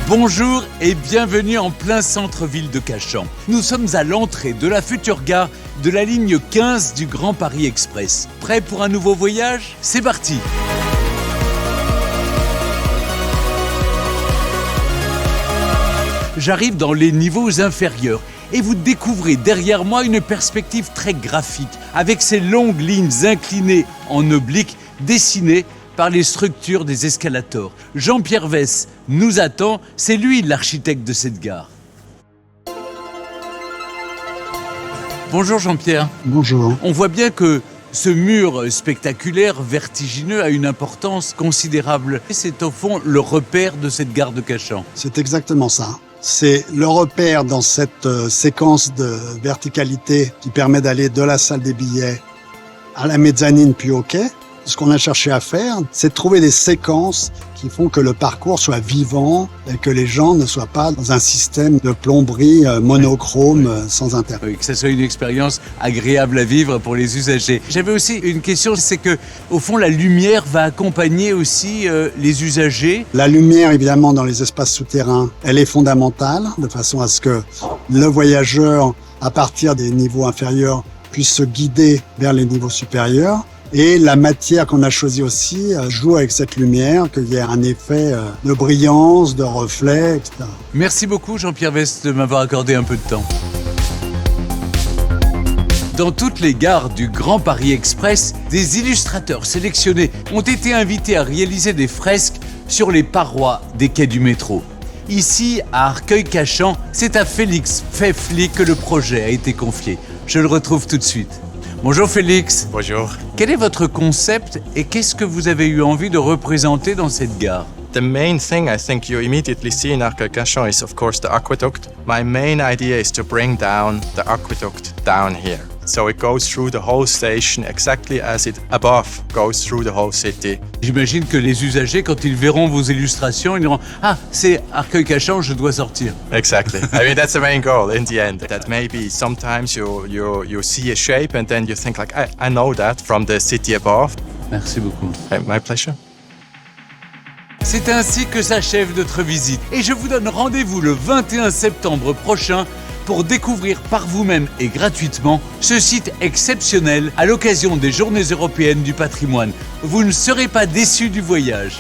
Bonjour et bienvenue en plein centre-ville de Cachan. Nous sommes à l'entrée de la future gare de la ligne 15 du Grand Paris Express. Prêt pour un nouveau voyage? C'est parti! J'arrive dans les niveaux inférieurs et vous découvrez derrière moi une perspective très graphique avec ces longues lignes inclinées en oblique dessinées par les structures des escalators. Jean-Pierre Vess nous attend, c'est lui l'architecte de cette gare. Bonjour Jean-Pierre. Bonjour. On voit bien que ce mur spectaculaire, vertigineux, a une importance considérable. C'est au fond le repère de cette gare de Cachan. C'est exactement ça. C'est le repère dans cette séquence de verticalité qui permet d'aller de la salle des billets à la mezzanine puis au quai. Ce qu'on a cherché à faire, c'est de trouver des séquences qui font que le parcours soit vivant et que les gens ne soient pas dans un système de plomberie monochrome sans intérêt. Oui, que ce soit une expérience agréable à vivre pour les usagers. J'avais aussi une question, c'est que au fond la lumière va accompagner aussi les usagers. La lumière, évidemment, dans les espaces souterrains, elle est fondamentale, de façon à ce que le voyageur, à partir des niveaux inférieurs, puisse se guider vers les niveaux supérieurs. Et la matière qu'on a choisie aussi joue avec cette lumière, qu'il y ait un effet de brillance, de reflet, etc. Merci beaucoup Jean-Pierre Vess de m'avoir accordé un peu de temps. Dans toutes les gares du Grand Paris Express, des illustrateurs sélectionnés ont été invités à réaliser des fresques sur les parois des quais du métro. Ici, à Arcueil-Cachan, c'est à Félix Pfeffli que le projet a été confié. Je le retrouve tout de suite. Bonjour Félix. Bonjour. Quel est votre concept et qu'est-ce que vous avez eu envie de représenter dans cette gare? The main thing I think you immediately see in Arcueil-Cachan is of course the aqueduct. My main idea is to bring down the aqueduct down here. So it goes through the whole station exactly as it above goes through the whole city. J'imagine que les usagers, quand ils verront vos illustrations, ils diront « Ah, c'est Arcueil-Cachan, je dois sortir ». Exactly. I mean, that's the main goal in the end. That maybe sometimes you see a shape and then you think like, I know that from the city above. Merci beaucoup. My pleasure. C'est ainsi que s'achève notre visite. Et je vous donne rendez-vous le 21 septembre prochain pour découvrir par vous-même et gratuitement ce site exceptionnel à l'occasion des Journées européennes du patrimoine. Vous ne serez pas déçus du voyage.